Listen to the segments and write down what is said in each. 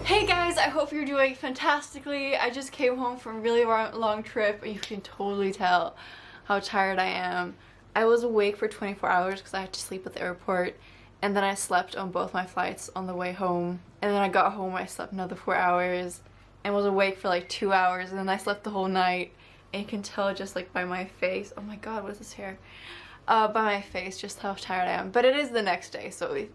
Hey guys, I hope you're doing fantastically. I just came home from a really long trip and you can totally tell how tired I am. I was awake for 24 hours because I had to sleep at the airport, and then I slept on both my flights on the way home, and then I got home, I slept another 4 hours and was awake for like 2 hours, and then I slept the whole night. And you can tell just like by my face, oh my god, what is this hair? By my face just how tired I am. But it is the next day, so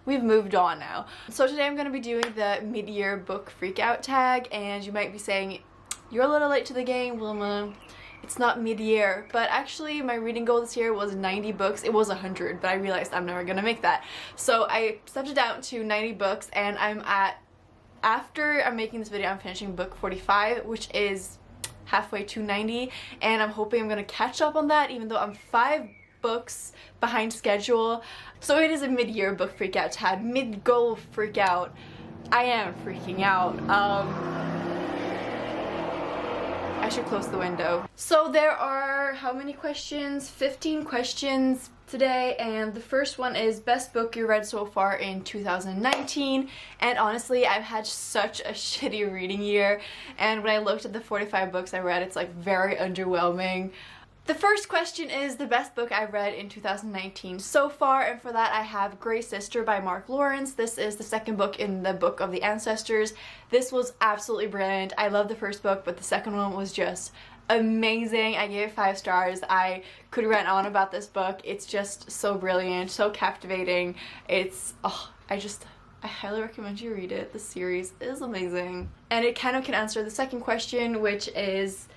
we've moved on now. So today I'm going to be doing the mid-year book freakout tag, and you might be saying, you're a little late to the game, Wilma. It's not mid-year, but actually my reading goal this year was 90 books. It was 100, but I realized I'm never going to make that. So I stepped it down to 90 books, and after I'm making this video, I'm finishing book 45, which is halfway to 90, and I'm hoping I'm going to catch up on that, even though I'm 5 books behind schedule. So it is a mid-year book freakout tag, mid-goal freakout. I am freaking out. I should close the window. So there are how many questions? 15 questions today, and the first one is best book you read so far in 2019. And honestly, I've had such a shitty reading year, and when I looked at the 45 books I read, it's like very underwhelming. The first question is the best book I read in 2019 so far, and for that I have Grey Sister by Mark Lawrence. This is the second book in the Book of the Ancestors. This was absolutely brilliant. I love the first book, but the second one was just amazing. I gave it 5 stars. I could rant on about this book. It's just so brilliant, so captivating. It's, I highly recommend you read it. The series is amazing. And it kind of can answer the second question, which is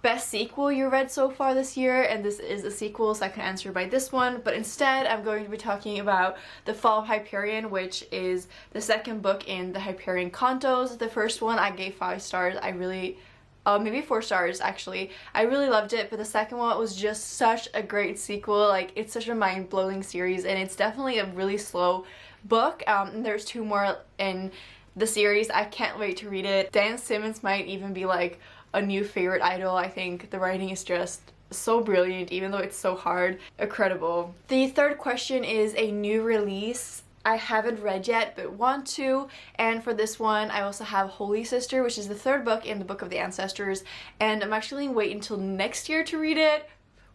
best sequel you read so far this year, and this is a sequel, so I can answer by this one, but instead I'm going to be talking about The Fall of Hyperion, which is the second book in the Hyperion Cantos. The first one I gave 5 stars. Maybe 4 stars actually. I really loved it, but the second one was just such a great sequel. Like, it's such a mind-blowing series, and it's definitely a really slow book. And there's 2 more in the series. I can't wait to read it. Dan Simmons might even be like a new favorite idol. I think the writing is just so brilliant, even though it's so hard. Incredible. The third question is a new release I haven't read yet but want to, and for this one I also have Holy Sister, which is the third book in the Book of the Ancestors, and I'm actually waiting until next year to read it,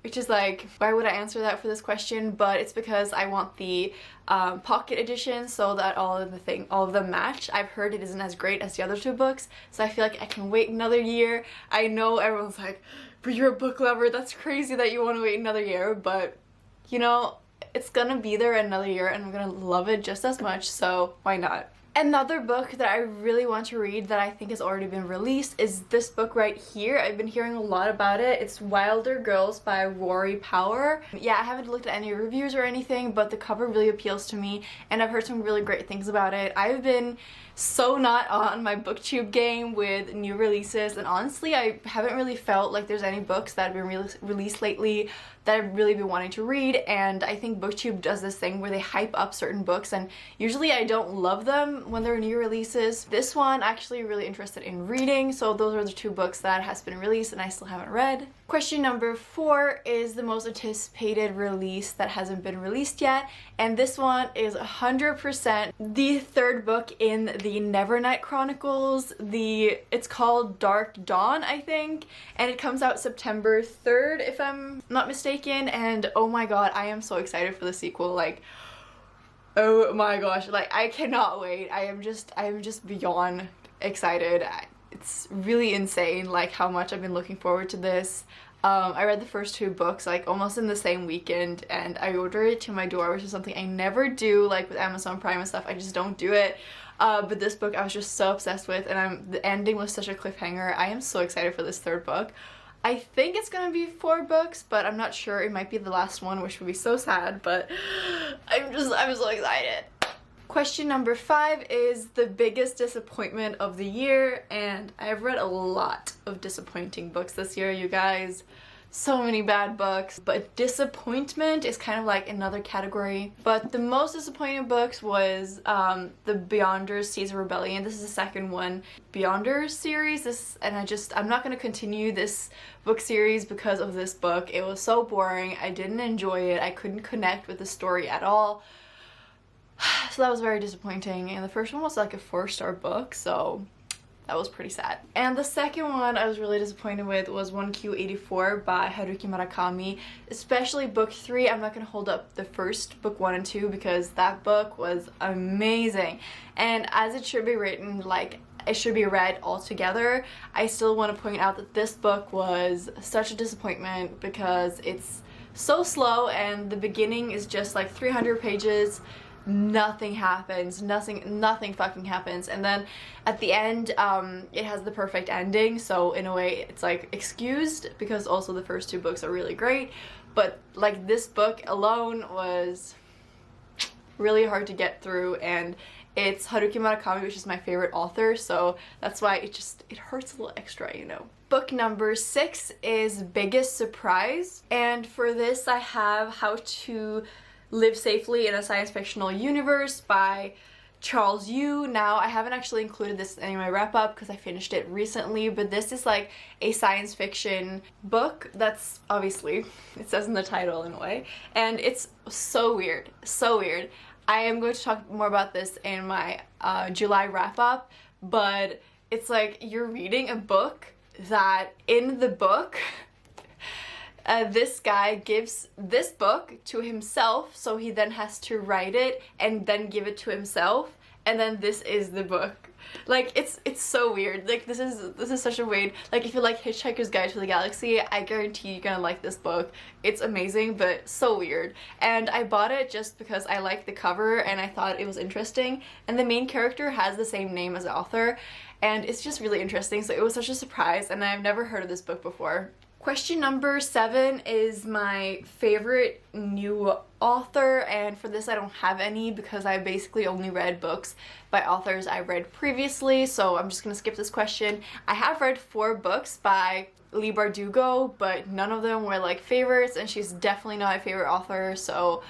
which is like, why would I answer that for this question? But it's because I want the pocket edition so that all of them match. I've heard it isn't as great as the other 2 books, so I feel like I can wait another year. I know everyone's like, but you're a book lover, that's crazy that you want to wait another year, but you know, it's gonna be there another year and I'm gonna love it just as much, so why not? Another book that I really want to read that I think has already been released is this book right here. I've been hearing a lot about it. It's Wilder Girls by Rory Power. Yeah, I haven't looked at any reviews or anything, but the cover really appeals to me and I've heard some really great things about it. I've been so not on my booktube game with new releases, and honestly I haven't really felt like there's any books that have been released lately that I've really been wanting to read, and I think booktube does this thing where they hype up certain books and usually I don't love them when they're new releases. This one actually really interested in reading, so those are the 2 books that has been released and I still haven't read. Question number 4 is the most anticipated release that hasn't been released yet, and this one is 100% the third book in the Nevernight Chronicles. It's called Dark Dawn, I think, and it comes out September 3rd if I'm not mistaken, and oh my god, I am so excited for the sequel. Like, oh my gosh, like I cannot wait. I am just beyond excited. It's really insane like how much I've been looking forward to this. I read the first 2 books like almost in the same weekend, and I ordered it to my door, which is something I never do. Like with Amazon Prime and stuff, I just don't do it. But this book I was just so obsessed with, and the ending was such a cliffhanger. I am so excited for this 3rd book. I think it's gonna be 4 books, but I'm not sure. It might be the last one, which would be so sad, but I'm so excited. Question number 5 is the biggest disappointment of the year, and I've read a lot of disappointing books this year, you guys. So many bad books, but disappointment is kind of like another category. But the most disappointing books was the Beyonders Seeds of Rebellion. This is the second one, Beyonders series. I'm not going to continue this book series because of this book. It was so boring. I didn't enjoy it. I couldn't connect with the story at all. So that was very disappointing, and the first one was like a 4-star book, so that was pretty sad. And the second one I was really disappointed with was 1Q84 by Haruki Murakami, especially book 3. I'm not going to hold up the first book 1 and 2 because that book was amazing. And as it should be written, like, it should be read all together, I still want to point out that this book was such a disappointment because it's so slow and the beginning is just like 300 pages. Nothing happens, nothing fucking happens, and then at the end it has the perfect ending, so in a way it's like excused because also the first 2 books are really great, but like this book alone was really hard to get through, and it's Haruki Murakami, which is my favorite author, so that's why it hurts a little extra, you know. Book number 6 is Biggest Surprise, and for this I have How to Live Safely in a Science Fictional Universe by Charles Yu. Now, I haven't actually included this in any of my wrap-up because I finished it recently, but this is like a science fiction book that's obviously, it says in the title in a way, and it's so weird, so weird. I am going to talk more about this in my July wrap-up, but it's like you're reading a book that in the book this guy gives this book to himself, so he then has to write it and then give it to himself, and then this is the book. Like, it's so weird. Like, this is such a weird, like, if you like Hitchhiker's Guide to the Galaxy, I guarantee you're gonna like this book. It's amazing, but so weird. And I bought it just because I liked the cover and I thought it was interesting, and the main character has the same name as the author, and it's just really interesting, so it was such a surprise, and I've never heard of this book before. Question number 7 is my favorite new author, and for this I don't have any because I basically only read books by authors I read previously, so I'm just gonna skip this question. I have read 4 books by Leigh Bardugo, but none of them were like favorites, and she's definitely not my favorite author, so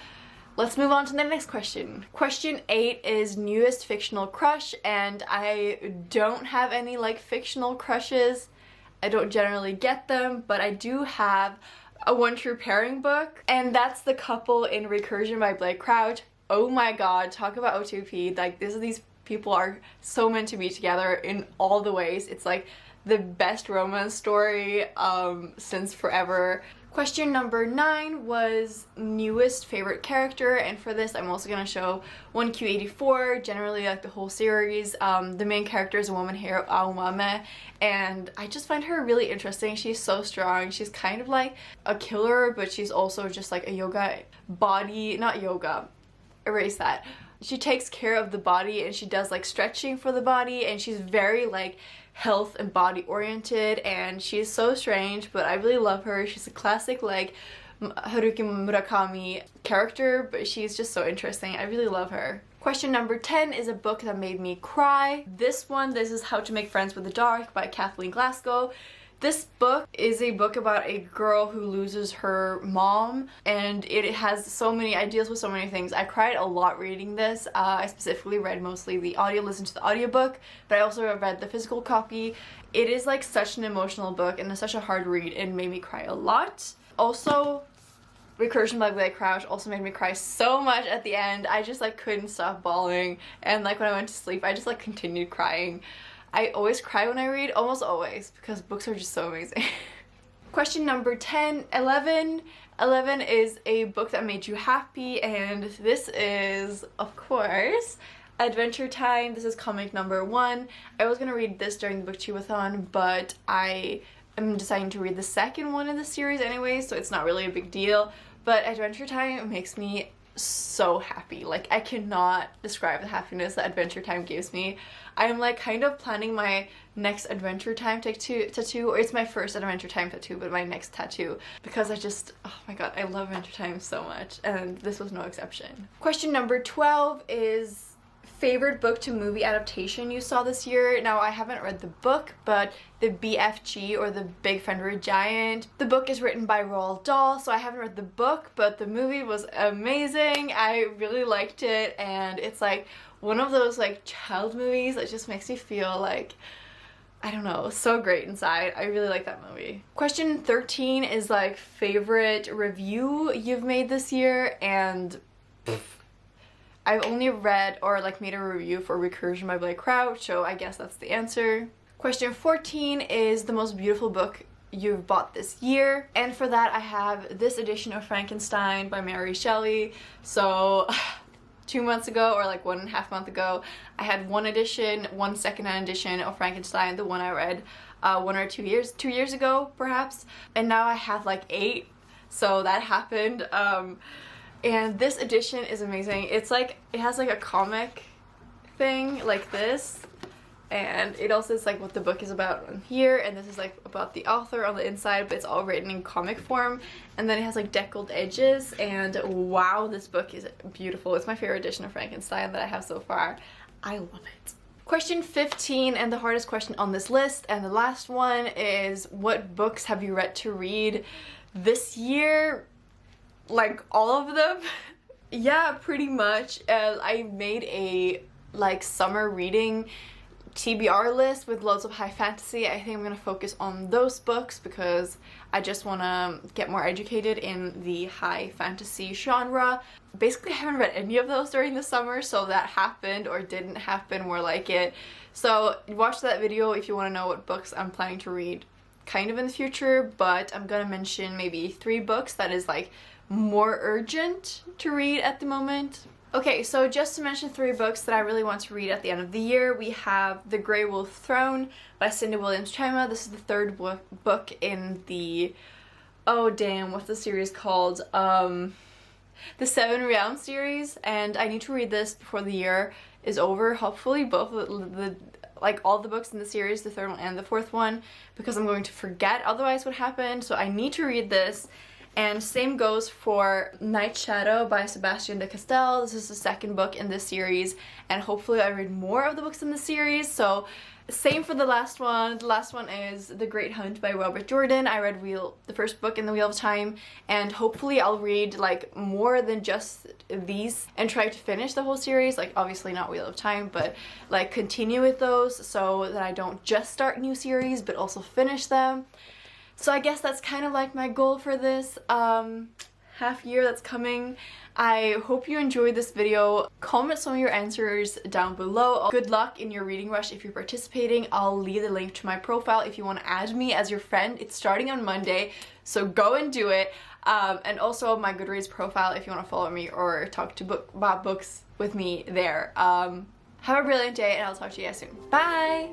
let's move on to the next question. Question 8 is newest fictional crush, and I don't have any like fictional crushes. I don't generally get them, but I do have a One True Pairing book, and that's The Couple in Recursion by Blake Crouch. Oh my god, talk about O2P. Like, these people are so meant to be together in all the ways. It's like the best romance story since forever. Question number 9 was newest favorite character, and for this I'm also going to show 1Q84, generally like the whole series. The main character is a woman here, Aomame, and I just find her really interesting. She's so strong. She's kind of like a killer, but she's also just like a yoga body, not yoga, erase that. She takes care of the body and she does like stretching for the body, and she's very like health and body oriented, and she's so strange, but I really love her. She's a classic like Haruki Murakami character, but she's just so interesting. I really love her. Question number 10 is a book that made me cry. This is How to Make Friends with the Dark by Kathleen Glasgow. This book is a book about a girl who loses her mom, and it has so many ideas with so many things. I cried a lot reading this. I specifically read mostly listened to the audiobook, but I also read the physical copy. It is like such an emotional book and it's such a hard read and made me cry a lot. Also, Recursion by Blake Crouch also made me cry so much at the end. I just like couldn't stop bawling, and like when I went to sleep I just like continued crying. I always cry when I read, almost always, because books are just so amazing. Question number 11 is a book that made you happy, and this is, of course, Adventure Time. This is comic number 1. I was gonna read this during the booktube-a-thon, but I am deciding to read the second one in the series anyway, so it's not really a big deal. But Adventure Time makes me so happy. Like, I cannot describe the happiness that Adventure Time gives me. I'm like kind of planning my next Adventure Time tattoo, or it's my first Adventure Time tattoo, but my next tattoo, because I just, oh my god, I love Adventure Time so much, and this was no exception. Question number 12 is favorite book to movie adaptation you saw this year. Now, I haven't read the book, but the BFG, or the Big Friendly Red Giant, the book is written by Roald Dahl, so I haven't read the book, but the movie was amazing. I really liked it, and it's like one of those like child movies that just makes me feel like, I don't know, so great inside. I really like that movie. Question 13 is like favorite review you've made this year, and I've only read or like made a review for Recursion by Blake Crouch, so I guess that's the answer. Question 14 is the most beautiful book you've bought this year, and for that I have this edition of Frankenstein by Mary Shelley. So 2 months ago, or like 1.5 months ago, I had one secondhand edition of Frankenstein, the one I read 2 years ago perhaps, and now I have like 8, so that happened. And this edition is amazing. It's like, it has like a comic thing like this, and it also is like what the book is about on here, and this is like about the author on the inside, but it's all written in comic form, and then it has like deckled edges, and wow, this book is beautiful. It's my favorite edition of Frankenstein that I have so far. I love it. Question 15, and the hardest question on this list, and the last one, is what books have you read to read this year? Like all of them? Yeah, pretty much. I made a like summer reading TBR list with loads of high fantasy. I think I'm gonna focus on those books because I just want to get more educated in the high fantasy genre. Basically, I haven't read any of those during the summer, so that happened or didn't happen, more like it. So watch that video if you want to know what books I'm planning to read kind of in the future, but I'm gonna mention maybe 3 books that is like more urgent to read at the moment. Okay, so just to mention 3 books that I really want to read at the end of the year, we have The Grey Wolf Throne by Cindy Williams Chima. This is the 3rd book in the, oh damn, what's the series called? The Seven Realms series, and I need to read this before the year is over, hopefully, both like all the books in the series, the 3rd one and the 4th one, because I'm going to forget otherwise what happened, so I need to read this. And same goes for Night Shadow by Sebastian de Castell. This is the 2nd book in this series, and hopefully I read more of the books in the series. So same for the last one. The last one is The Great Hunt by Robert Jordan. I read the 1st book in the Wheel of Time, and hopefully I'll read like more than just these and try to finish the whole series. Like obviously not Wheel of Time, but like continue with those so that I don't just start new series but also finish them. So I guess that's kind of like my goal for this half year that's coming. I hope you enjoyed this video. Comment some of your answers down below. Good luck in your reading rush if you're participating. I'll leave the link to my profile if you want to add me as your friend. It's starting on Monday, so go and do it. And also my Goodreads profile if you want to follow me or talk about books with me there. Have a brilliant day, and I'll talk to you guys soon. Bye!